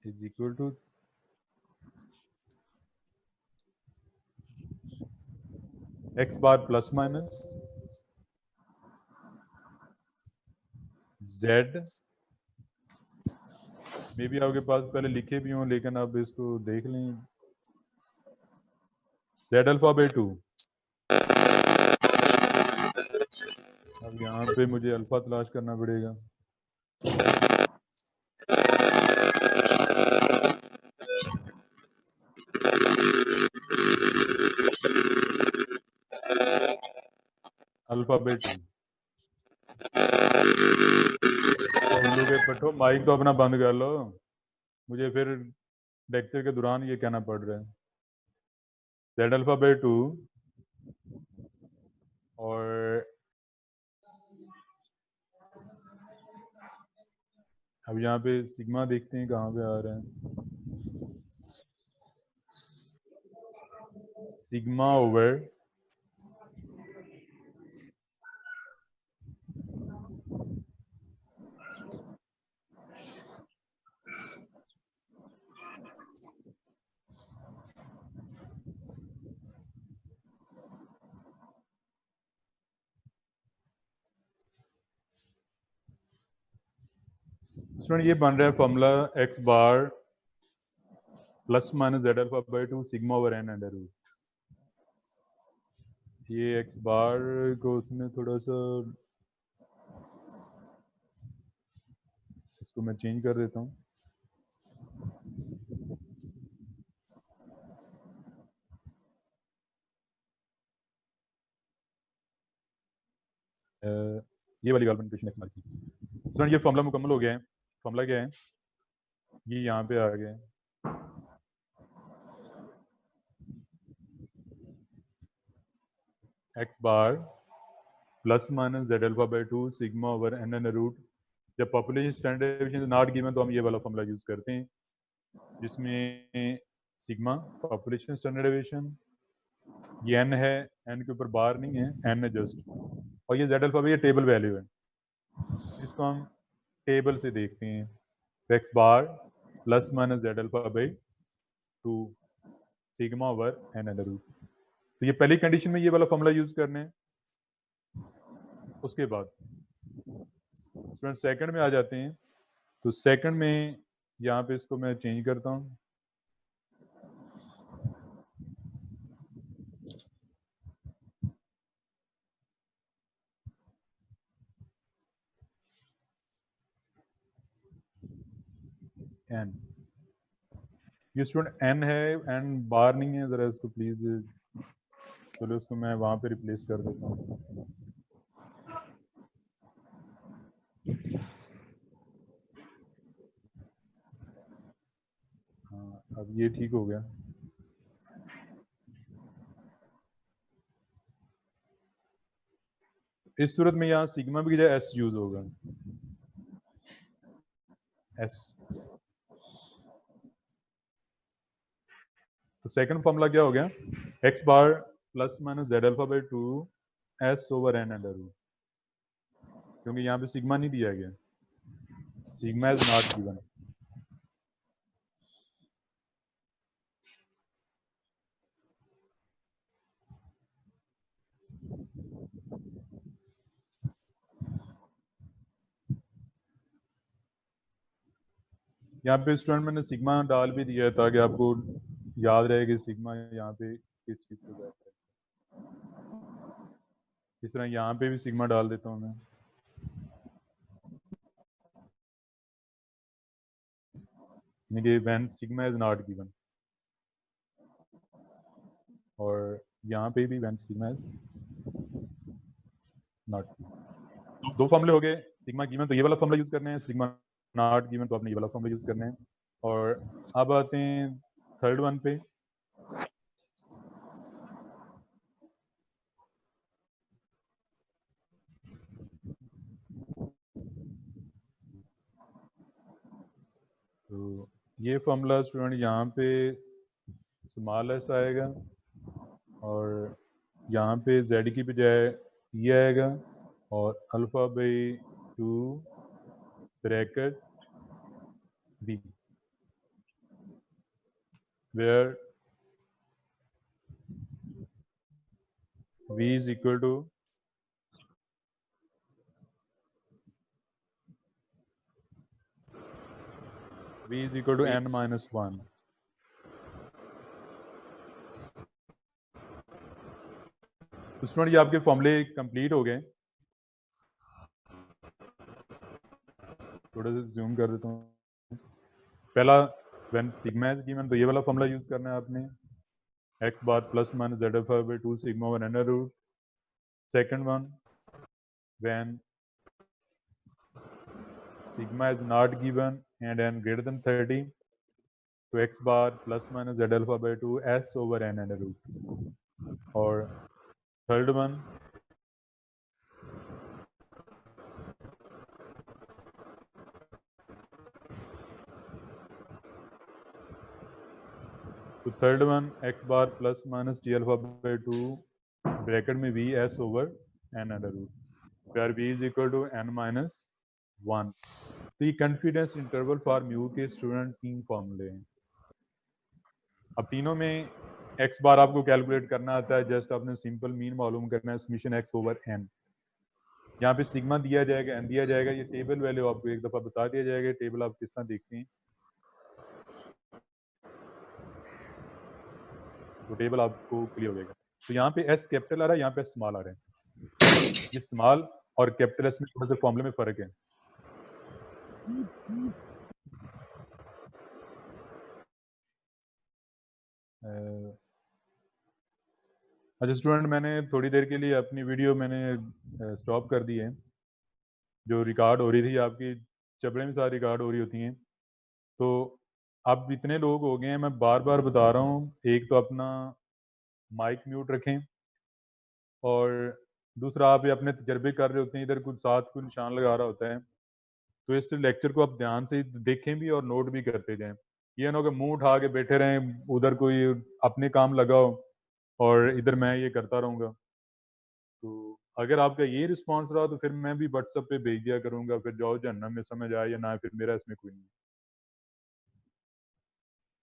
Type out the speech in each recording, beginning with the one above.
Is equal to x bar plus minus z, maybe आपके पास पहले लिखे भी हों लेकिन अब इसको देख लें, जेड अल्फा बाई 2। अब यहाँ पे मुझे अल्फा तलाश करना पड़ेगा। Alpha by 2। उल्लू के पट्टो, माइक तो अपना बंद कर लो, मुझे फिर लेक्चर के दौरान ये कहना पड़ रहा है। जेड अल्फा बाई 2 और अब यहाँ पे सिग्मा देखते हैं कहाँ पे आ रहा है। सिग्मा ओवर स्टूडेंट, ये बन रहा है formula x bar plus minus Z alpha by 2 sigma over n under root. ये एक्स बार को उसने थोड़ा सा, इसको मैं चेंज कर देता हूँ। ये वाली गालमेंटेशन इस्तेमाल की। स्टूडेंट, ये फॉर्मूला मुकम्मल हो गया है। फॉर्मूला क्या है, ये यहाँ पे आ गया है, x bar plus minus Z alpha by 2 sigma over N N root. जब population standard deviation not given तो हम ये वाला फॉर्मूला यूज करते हैं, जिसमें सिग्मा पॉपुलेशन स्टैंडर्ड डेविएशन, ये एन है, एन के ऊपर बार नहीं है, एन है जस्ट, और ये जेड अल्फा बाई ये टेबल वैल्यू है, इसको हम टेबल से देखते हैं। X bar plus minus Z alpha by 2 sigma over N N root. तो ये पहली कंडीशन में ये वाला फॉर्मूला यूज करने हैं। उसके बाद स्टूडेंट सेकंड में आ जाते हैं, तो सेकंड में यहाँ पे इसको मैं चेंज करता हूँ। एन, ये स्टूडेंट एन है, एन बार नहीं है, जरा इसको प्लीज, चलो इसको मैं वहां पे रिप्लेस कर देता हूँ। हाँ, अब ये ठीक हो गया। इस सूरत में यहाँ सिग्मा की जगह एस यूज होगा, एस। तो सेकंड फॉर्मूला क्या हो गया, x bar plus minus Z alpha by 2 s over n under root, क्योंकि यहाँ पे सिग्मा नहीं दिया गया, सिग्मा इज नॉट गिवन। यहाँ पे स्टूडेंट मैंने सिग्मा डाल भी दिया है ताकि आपको याद रहे कि सिग्मा यहाँ पे किस चीज़ को जाता है। इस तरह यहाँ पे भी सिग्मा डाल देता हूँ मैं, यानी कि when sigma is not given, और यहाँ पे भी व्हेन सिग्मा इज नॉट। दो फॉर्मूले हो गए, सिग्मा गिवन तो ये वाला फॉर्मूला यूज करने हैं, सिग्मा नॉट गिवन तो आपने ये वाला फॉर्मूला यूज करना है। और अब आते हैं थर्ड वन पे। तो ये फॉर्मूला स्टूडेंट यहाँ पे स्मॉल एस आएगा, और यहाँ पे जेड की बजाय ये आएगा, और alpha by 2 bracket b. where v is equal to n minus 1. तो स्टूडेंट ये आपके फॉर्मूले कंप्लीट हो गए। थोड़ा सा जूम कर देता हूँ। पहला व्हेन सिग्मा इज गिवन, तो ये वाला फॉर्मूला यूज करना है आपने, x bar plus minus z alpha by 2 sigma over under root. Second one, when sigma is not given and n greater than 30, तो x bar plus minus z alpha by 2 s over n under root. और third one, तो third one x bar plus minus t alpha by 2 bracket में v s over n under root, where v is equal to n minus 1। तो ये confidence interval for mu के student 3 फॉर्मूले हैं। अब तीनों में x बार आपको कैलकुलेट करना आता है, जस्ट आपने सिंपल मीन मालूम करना है, समेशन x ओवर n। यहाँ पे सिग्मा दिया जाएगा, n दिया जाएगा, ये टेबल वैल्यू आपको एक दफा बता दिया जाएगा। टेबल आप किस तरह देखते हैं, तो टेबल आपको क्लियर हो जाएगा। तो यहाँ पे s कैपिटल आ रहा है, यहाँ पे स्मॉल आ रहा है। ये स्मॉल और कैपिटल s में थोड़ा सा फॉर्मूले में फर्क है। अच्छा स्टूडेंट, मैंने थोड़ी देर के लिए अपनी वीडियो मैंने स्टॉप कर दी है। जो रिकॉर्ड हो रही थी आपकी चपड़े में सारी रिकॉर्ड हो रही होती हैं। तो अब इतने लोग हो गए हैं, मैं बार बार बता रहा हूँ, एक तो अपना माइक म्यूट रखें, और दूसरा आप ये अपने तजर्बे कर रहे होते हैं, इधर कुछ साथ कोई निशान लगा रहा होता है, तो इस लेक्चर को आप ध्यान से देखें भी और नोट भी करते जाएं। ये ना हो कि मुंह उठा के बैठे रहें, उधर कोई अपने काम लगाओ और इधर मैं ये करता रहूँगा। तो अगर आपका ये रिस्पॉन्स रहा तो फिर मैं भी व्हाट्सएप पे भेज दिया करूँगा, फिर जाओ जहन्नम में, समझ आए या ना, फिर मेरा इसमें कोई नहीं।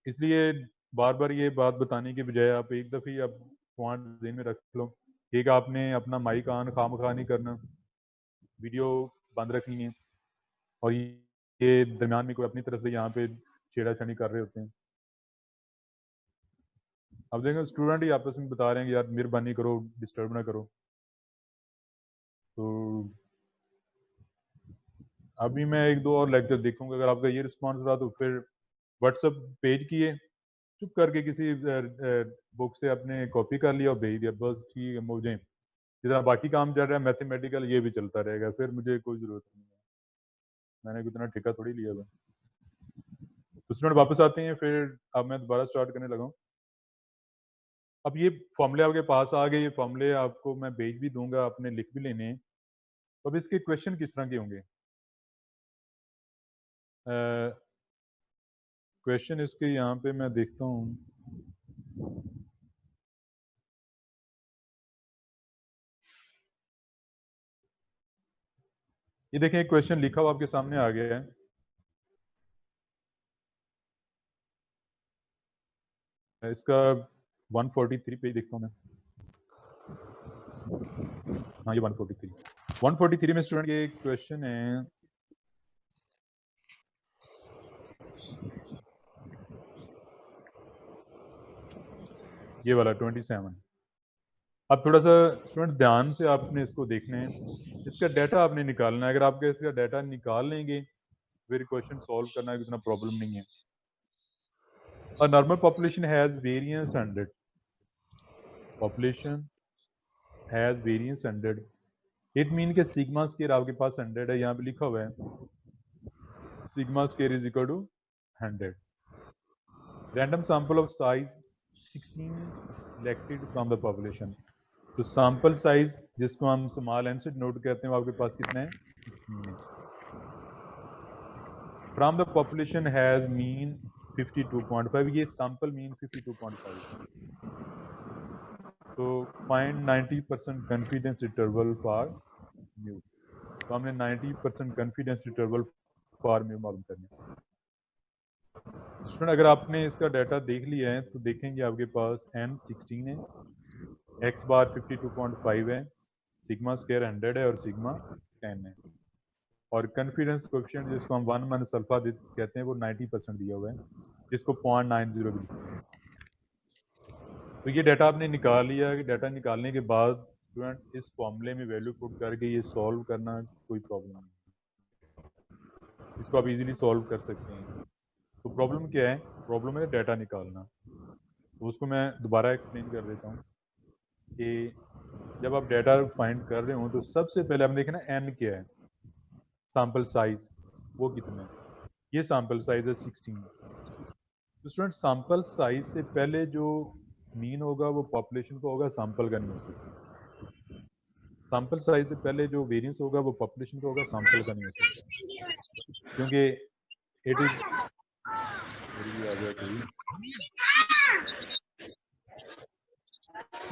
इसलिए बार बार ये बात बताने की बजाय आप एक दफ़े आप पॉइंट ज़हन में रख लो। एक आपने अपना माइक ऑन खामखा नहीं करना, वीडियो बंद रखनी है, और ये दरम्यान में कोई अपनी तरफ से यहाँ पे छेड़ाछाड़ी कर रहे होते हैं। अब देखें स्टूडेंट ही आपस में बता रहे हैं कि यार मेहरबानी करो, डिस्टर्ब ना करो। तो अभी मैं एक दो और लेक्चर देखूंगा, अगर आपका ये रिस्पॉन्स रहा तो फिर व्हाट्सएप पेज किए, चुप करके किसी बुक से अपने कॉपी कर लिया और भेज दिया, बस ठीक है। मुझे जितना बाकी काम चल रहा है मैथमेटिकल, ये भी चलता रहेगा, फिर मुझे कोई ज़रूरत नहीं है, मैंने कितना ठेका थोड़ी लिया हुआ। तो स्टूडेंट वापस आते हैं, फिर अब मैं दोबारा स्टार्ट करने लगा हूँ। अब ये फॉर्मूले आपके पास आ गए, ये फॉर्मूले आपको मैं भेज भी दूंगा, आपने लिख भी लेने हैं। तो अब इसके क्वेश्चन किस तरह के होंगे? क्वेश्चन इसके यहाँ पे मैं देखता हूँ। ये देखें क्वेश्चन लिखा हुआ आपके सामने आ गया है। इसका 143 पेज देखता हूँ मैं। हाँ ये 143 में स्टूडेंट ये क्वेश्चन है, ये वाला 27। अब थोड़ा सा स्टूडेंट ध्यान से आपने इसको देखना है, इसका डाटा आपने निकालना है। अगर आपके इसका डाटा निकाल लेंगे फिर क्वेश्चन सॉल्व करना है, इतना प्रॉब्लम नहीं है। A normal population has variance 100. Population has variance 100. It mean के सिग्मा स्केयर आपके पास 100 है, यहाँ पे लिखा हुआ है sigma square is equal to 100। Random sample of size 16 selected from the population. तो सैंपल साइज जिसको हम स्मॉल एन से नोट करते हैं वो आपके पास कितना है, 16 है। From the population has mean 52.5, ये सैंपल मीन 52.5। तो find 90% confidence interval for mu. तो हमने 90% कॉन्फिडेंस इंटरवल फॉर म्यू मालूम करना है। स्टूडेंट अगर आपने इसका डाटा देख लिया है तो देखेंगे आपके पास n 16 है, x बार 52.5 है, सिग्मा स्क्वायर 100 है और सिग्मा 10 है, और कॉन्फिडेंस कोएफिशिएंट जिसको हम 1 माइनस अल्फा कहते हैं वो 90% दिया हुआ है, जिसको 0.90 भी लिखते हैं। तो ये डाटा आपने निकाल लिया। डाटा निकालने के बाद स्टूडेंट इस फॉर्मूले में वैल्यू पुट करके ये सॉल्व करना कोई प्रॉब्लम नहीं, इसको आप इजीली सॉल्व कर सकते हैं। तो प्रॉब्लम क्या है? प्रॉब्लम है डाटा निकालना। तो उसको मैं दोबारा एक्सप्लेन कर देता हूँ कि जब आप डाटा फाइंड कर रहे हो तो सबसे पहले हम देखें ना एन क्या है, सैंपल साइज वो कितना है। ये सैंपल साइज है 16। तो स्टूडेंट सैंपल साइज से पहले जो मीन होगा वो पॉपुलेशन का होगा, सैंपल का नहीं हो सकता। सैंपल साइज से पहले जो वेरिएंस होगा वो पॉपुलेशन का होगा, सैंपल का नहीं हो सकता, क्योंकि इट इज आ गया कोई,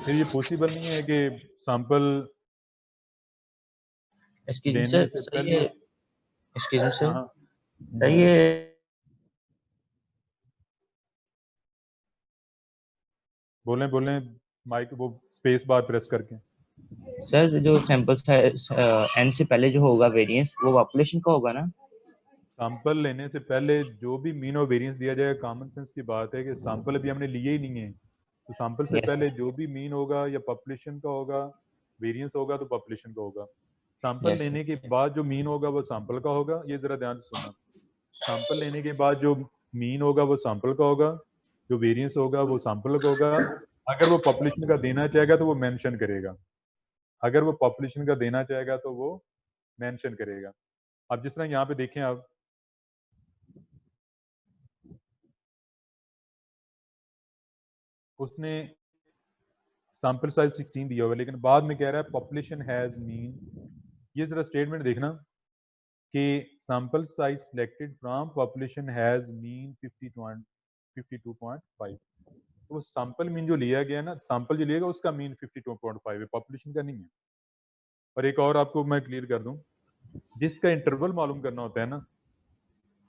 फिर ये पॉसिबल नहीं है कि सैंपल लेने से सर पहले। ये एक्सक्यूज मी हाँ सर, हाँ, सर ये बोलें बोलें, माइक वो स्पेस बार प्रेस करके। सर जो सैंपल साइज एन से पहले जो होगा वेरिएंस वो पॉपुलेशन का होगा ना? सैंपल लेने से पहले जो भी मीन और वेरिएंस दिया जाएगा, कॉमन सेंस की बात है कि सैंपल अभी हमने लिए ही नहीं है, तो सैंपल से यस पहले सर, जो भी मीन होगा या पॉपुलेशन का होगा, वेरिएंस होगा तो पॉपुलेशन का होगा। सैंपल यस सर, लेने के बाद जो मीन होगा वो सैंपल का होगा, ये जरा ध्यान से सुनना। सैंपल लेने के बाद जो मीन होगा वो सैंपल का होगा, जो वेरिएंस होगा वो सैंपल का होगा। अगर वो पॉपुलेशन का देना चाहेगा तो वो मेंशन करेगा, अगर वो पॉपुलेशन का देना चाहेगा तो वो मेंशन करेगा। अब जिस तरह यहाँ पे देखें आप, उसने सैंपल साइज 16 दिया हुआ है, लेकिन बाद में कह रहा है पॉपुलेशन हैज मीन। ये जरा स्टेटमेंट देखना कि sample size selected from population has mean 52.5। तो वो सैंपल मीन जो लिया गया ना, सैंपल जो लिया गया उसका मीन 52.5 है, पॉपुलेशन का नहीं है। और एक और आपको मैं क्लियर कर दूं, जिसका इंटरवल मालूम करना होता है ना,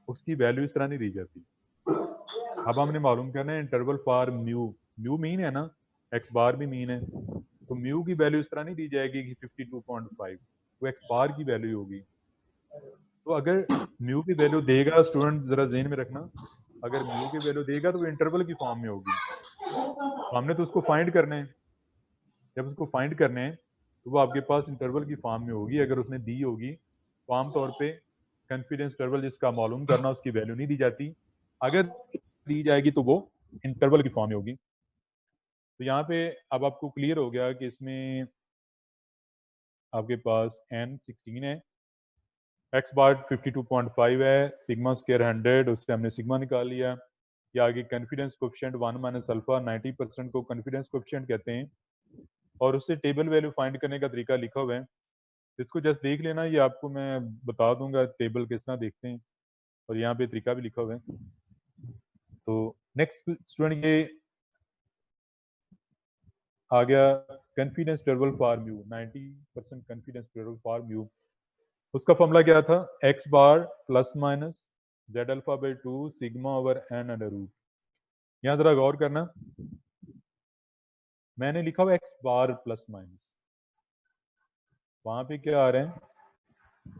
उसकी वैल्यू इस तरह नहीं दी जाती। अब हमने मालूम करना है interval for mu, mu mean है ना, एक्स बार भी मीन है, तो म्यू की वैल्यू इस तरह नहीं दी जाएगी कि 52.5, वो एक्स बार की वैल्यू होगी। तो अगर म्यू की वैल्यू देगा, स्टूडेंट जरा जेन में रखना, अगर म्यू की वैल्यू देगा तो वो इंटरवल की फॉर्म में होगी, तो हमने तो उसको फाइंड करना है। जब उसको फाइंड करने हैं तो वो आपके पास इंटरवल की फॉर्म में होगी। अगर उसने दी होगी तो आमतौर पे कॉन्फिडेंस इंटरवल जिसका मालूम करना, उसकी वैल्यू नहीं दी जाती। अगर दी जाएगी तो वो इंटरवल की फॉर्म में होगी। तो यहाँ पे अब आपको क्लियर हो गया कि इसमें आपके पास n 16 है, x बार 52.5 है, सिग्मा स्क्वायर 100, उससे हमने सिग्मा निकाल लिया। या आगे कॉन्फिडेंस कोएफिशिएंट 1 माइनस अल्फा, 90% को कॉन्फिडेंस कोएफिशिएंट कहते हैं, और उससे टेबल वैल्यू फाइंड करने का तरीका लिखा हुआ है, इसको जस्ट देख लेना। ये आपको मैं बता दूंगा टेबल किस तरह देखते हैं, और यहाँ पे तरीका भी लिखा हुआ है। तो नेक्स्ट स्टूडेंट ये आ गया confidence interval for mu, 90% confidence interval for mu. उसका फॉर्मूला क्या था? X bar plus minus Z alpha by 2 sigma over n under root. यहाँ जरा गौर करना, मैंने लिखा हुआ एक्स बार प्लस माइनस, वहां पे क्या आ रहा है?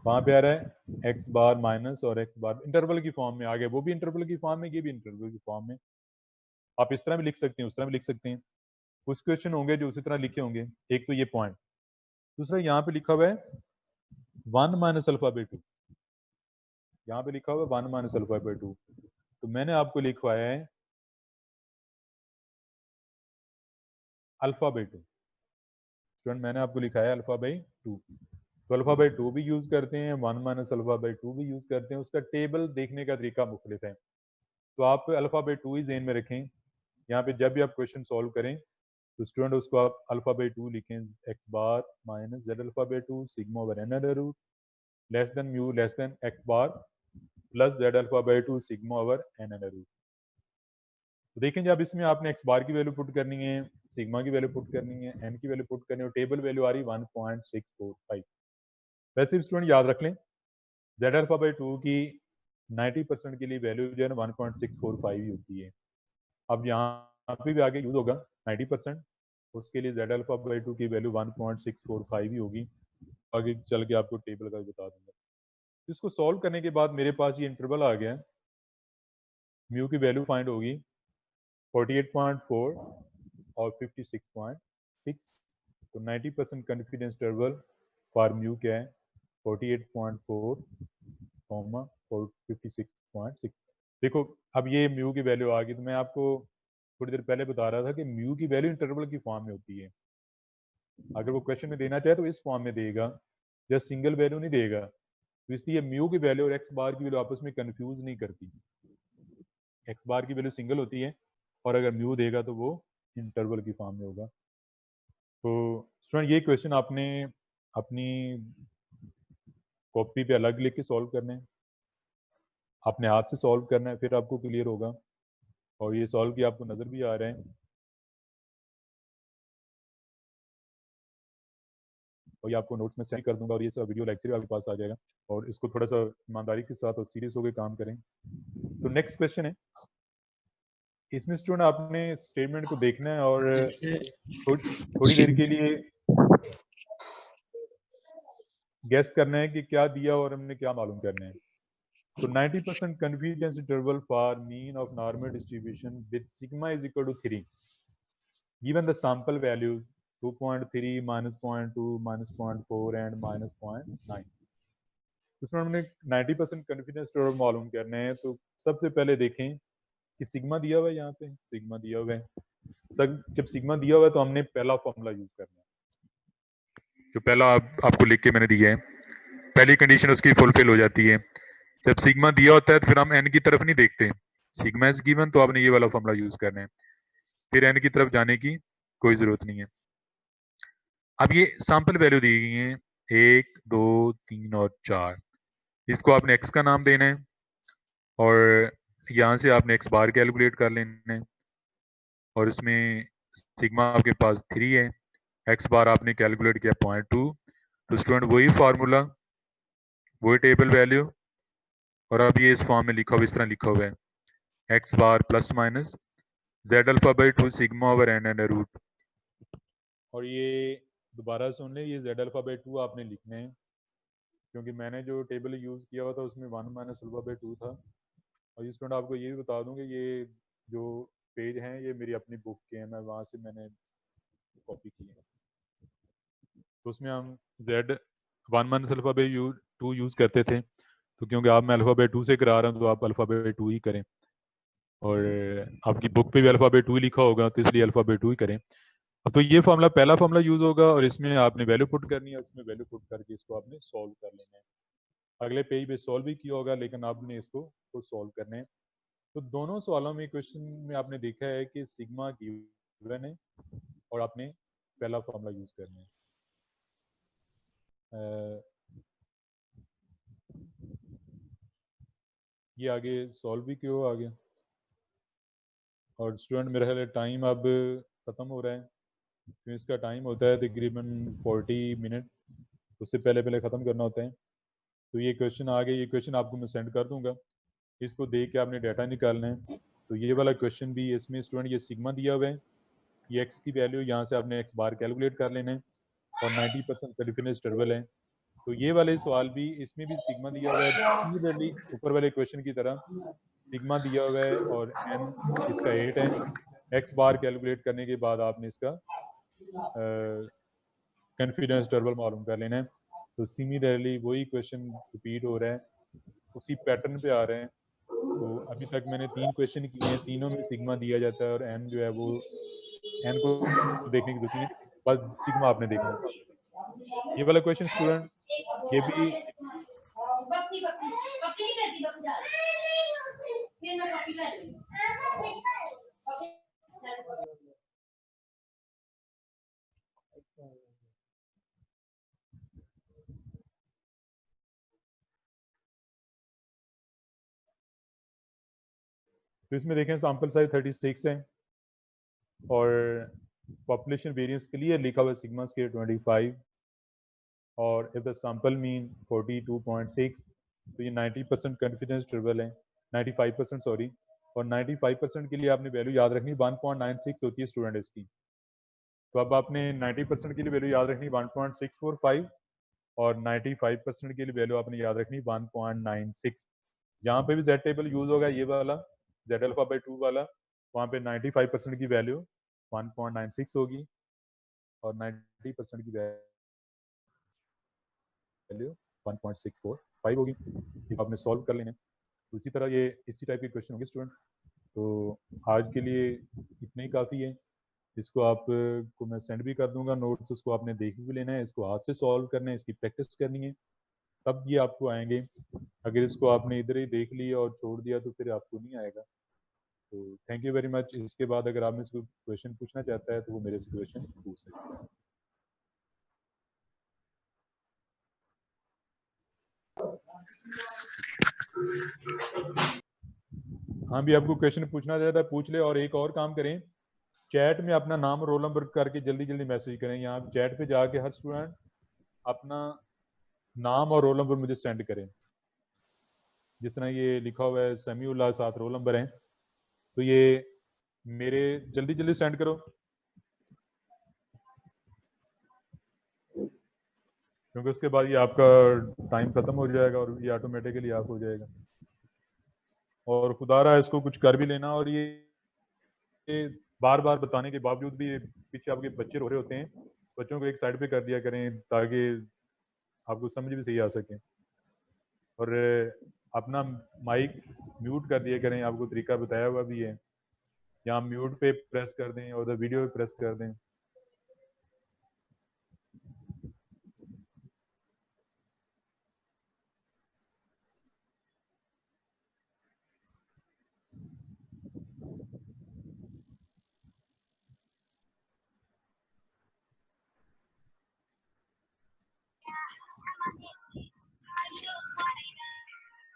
वहां पे आ रहा है एक्स बार माइनस, और एक्स बार इंटरवल की फॉर्म में आ गया, वो भी इंटरवल की फॉर्म में, ये भी इंटरवल की फॉर्म में। आप इस तरह भी लिख सकते हैं, उस तरह भी लिख सकते हैं। कुछ क्वेश्चन होंगे जो उसी तरह लिखे होंगे। एक तो ये पॉइंट, दूसरा यहाँ पे लिखा हुआ है 1 माइनस अल्फा बाई 2, यहाँ पे लिखा हुआ है 1 माइनस अल्फा बाई 2, तो मैंने आपको लिखवाया है अल्फा बाई 2। स्टूडेंट मैंने आपको लिखा है अल्फा बाई 2, तो अल्फा बाई 2 भी यूज करते हैं, 1 माइनस अल्फा बाई 2 भी यूज करते हैं। उसका टेबल देखने का तरीका मुख्तलिफ है, तो आप अल्फा बाई 2 ही जेन में रखें। यहाँ पे जब भी आप क्वेश्चन सॉल्व करें तो स्टूडेंट उसको आप अल्फा बाई 2 लिखें, x bar minus Z alpha by 2 sigma over n under root less than mu less than x bar plus z alpha by 2 sigma over n under root. तो देखें जब इसमें आपने एक्स बार की value put करनी है, sigma की value put करनी है, एन की वैल्यू पुट करनी है, और टेबल वैल्यू आ रही 1.645। वैसे भी स्टूडेंट याद रख लें जेड अल्फा बाई 2 की 90% के लिए वैल्यू जो है ना 1.645 ही होती है। अब यहाँ पे भी आगे यूज होगा 90%, उसके लिए जेड अल्फा बाई 2 की वैल्यू 1.645 ही होगी। आगे चल के आपको टेबल का भी बता दूंगा। इसको सॉल्व करने के बाद मेरे पास ये इंटरवल आ गया, म्यू की वैल्यू फाइंड होगी 48.4 और 56.6। तो 90% कॉन्फिडेंस इंटरवल फॉर म्यू क्या है 48.4 और 56.6। देखो अब ये म्यू की वैल्यू आ गई, तो मैं आपको थोड़ी देर पहले बता रहा था कि म्यू की वैल्यू इंटरवल की फॉर्म में होती है। अगर वो क्वेश्चन में देना चाहे तो इस फॉर्म में देगा, या सिंगल वैल्यू नहीं देगा, तो इसलिए म्यू की वैल्यू और एक्स बार की वैल्यू आपस में कंफ्यूज नहीं करती। एक्स बार की वैल्यू सिंगल होती है और अगर म्यू देगा तो वो इंटरवल की फॉर्म में होगा। तो स्टूडेंट ये क्वेश्चन आपने अपनी कॉपी पे अलग लिख के सॉल्व करना है, अपने हाथ से सॉल्व करना है, फिर आपको क्लियर होगा। और ये सॉल्व किया आपको नज़र भी आ रहा है, और ये आपको नोट्स में सेंड कर दूंगा, और ये सब वीडियो लेक्चर आपके पास आ जाएगा। और इसको थोड़ा सा ईमानदारी के साथ और सीरियस होकर काम करें। तो नेक्स्ट क्वेश्चन है, इसमें स्टूडेंट आपने स्टेटमेंट को देखना है और थोड़ी देर के लिए गेस करना है कि क्या दिया और हमने क्या मालूम करना है। तो 90% confidence interval for mean of normal distribution with sigma is equal to 3 given the sample values 2.3 minus 0.2 minus 0.4 and minus 0.9। उसमें हमने 90% कॉन्फिडेंस इंटरवल मालूम करने हैं। तो सबसे पहले देखें कि सिग्मा दिया हुआ है, यहाँ पे सिग्मा दिया हुआ है। सर जब सिग्मा दिया हुआ है तो हमने पहला फॉर्मूला यूज करना है, जो पहला आपको लिख के मैंने दिया है। पहली कंडीशन उसकी फुलफिल हो जाती है। जब सिग्मा दिया होता है तो फिर हम एन की तरफ नहीं देखते, सिग्मा इज गिवन तो आपने ये वाला फॉर्मूला यूज करना है, फिर एन की तरफ जाने की कोई जरूरत नहीं है। अब ये सैंपल वैल्यू दी गई है 1 2 3 और 4, इसको आपने एक्स का नाम देना है और यहाँ से आपने एक्स बार कैलकुलेट कर लेना है, और इसमें सिग्मा आपके पास 3 है, एक्स बार आपने कैलकुलेट किया 0.2। तो स्टूडेंट वही फार्मूला वही टेबल वैल्यू, और अब ये इस फॉर्म में लिखा हुआ इस तरह लिखा हुआ है x bar plus minus Z alpha by 2 sigma over n under root. और ये दोबारा सुन लें, ये जेड अल्फा बाई 2 आपने लिखना है, क्योंकि मैंने जो टेबल यूज़ किया हुआ था उसमें 1 माइनस अल्फा बाई 2 था। और ये स्टूडेंट आपको ये भी बता दूं कि ये जो पेज हैं ये मेरी अपनी बुक के हैं, मैं वहाँ से मैंने कॉपी की है। तो उसमें हम Z 1 minus alpha by 2 use करते थे, तो क्योंकि आप मैं अल्फा बाई 2 से करा रहा हूँ तो आप अल्फा बाई 2 ही करें, और आपकी बुक पे भी अल्फा बाई 2 ही लिखा होगा तो इसलिए अल्फा बाई 2 ही करें। अब तो ये फॉर्मूला पहला फॉर्मूला यूज़ होगा और इसमें आपने वैल्यू पुट करनी है, उसमें वैल्यू पुट करके इसको आपने सॉल्व कर लेना है। अगले पेज पे सॉल्व भी किया होगा, लेकिन आपने इसको खुद सॉल्व करना है। तो दोनों सवालों में क्वेश्चन में आपने देखा है कि सिग्मा गिवन है और आपने पहला फॉर्मूला यूज करना है। ये आगे सॉल्व भी क्यों आ गया। और स्टूडेंट मेरा ख्याल टाइम अब ख़त्म हो रहा है, तो इसका टाइम होता है तकरीबन 40 मिनट, उससे पहले पहले ख़त्म करना होता है। तो ये क्वेश्चन आ गए, ये क्वेश्चन आपको मैं सेंड कर दूंगा, इसको देख के आपने डाटा निकालना है। तो ये वाला क्वेश्चन भी इसमें स्टूडेंट ये सिग्मा दिया हुआ है, ये एक्स की वैल्यू यहाँ से आपने एक्स बार कैलकुलेट कर लेना है, और 90% कॉन्फिडेंस इंटरवल है। तो ये वाले सवाल भी इसमें भी सिग्मा दिया हुआ है, सिमिलरली ऊपर वाले क्वेश्चन की तरह सिग्मा दिया हुआ है और एन इसका 8 है। एक्स बार कैलकुलेट करने के बाद आपने इसका कॉन्फिडेंस इंटरवल मालूम कर लेना है। तो सिमिलरली वही क्वेश्चन रिपीट हो रहा है, उसी पैटर्न पे आ रहे हैं। तो अभी तक मैंने 3 क्वेश्चन किए हैं, तीनों में सिग्मा दिया जाता है और एन जो है वो एन को देखने की जरूरत नहीं है, बस सिग्मा आपने देखना है। ये वाला क्वेश्चन स्टूडेंट ये भी तो इसमें देखें सैंपल साइज 36 है और पॉपुलेशन वेरिएंस क्लियर लिखा हुआ है सिग्मा स्क्वायर 25 और इफ द सैंपल मीन 42.6 तो ये 90% कॉन्फिडेंस इंटरवल है, 95% सॉरी, और 95% के लिए आपने वैल्यू याद रखनी 1.96 होती है स्टूडेंट इसकी। तो अब आपने 90% के लिए वैल्यू याद रखनी 1.645 और 95% के लिए वैल्यू आपने याद रखनी 1.96। जहाँ पे भी जेड टेबल यूज होगा ये वाला जेड अल्फा बाई 2 वाला, वहाँ पे 95% की वैल्यू 1.96 होगी और 90% की वैल्यू 1.645 होगी। इस आपने सॉल्व कर लेना। तो इसी तरह ये इसी टाइप के क्वेश्चन होंगे स्टूडेंट। तो आज के लिए इतना ही काफ़ी है। इसको आप को मैं सेंड भी कर दूंगा नोट्स, उसको आपने देख भी लेना है, इसको हाथ से सॉल्व करना है, इसकी प्रैक्टिस करनी है, तब ये आपको आएंगे। अगर इसको आपने इधर ही देख लिया और छोड़ दिया तो फिर आपको नहीं आएगा। तो थैंक यू वेरी मच। इसके बाद अगर आप इसको क्वेश्चन पूछना चाहता है तो वो मेरे से क्वेश्चन पूछ सकते हैं। हाँ भी आपको क्वेश्चन पूछना चाहता है पूछ ले। और एक और काम करें, चैट में अपना नाम और रोल नंबर करके जल्दी जल्दी मैसेज करें। यहाँ चैट पे जाके हर स्टूडेंट अपना नाम और रोल नंबर मुझे सेंड करें। जिस तरह ये लिखा हुआ है समीउल्लाह, साथ रोल नंबर है, तो ये मेरे जल्दी जल्दी सेंड करो, क्योंकि उसके बाद ये आपका टाइम खत्म हो जाएगा और ये ऑटोमेटिकली ऑफ हो जाएगा। और खुदा रहा इसको कुछ कर भी लेना। और ये बार बार बताने के बावजूद भी पीछे आपके बच्चे रो रहे होते हैं, बच्चों को एक साइड पे कर दिया करें ताकि आपको समझ भी सही आ सके। और अपना माइक म्यूट कर दिया करें, आपको तरीका बताया हुआ भी है। यहाँ म्यूट पे प्रेस कर दें और वीडियो पे प्रेस कर दें।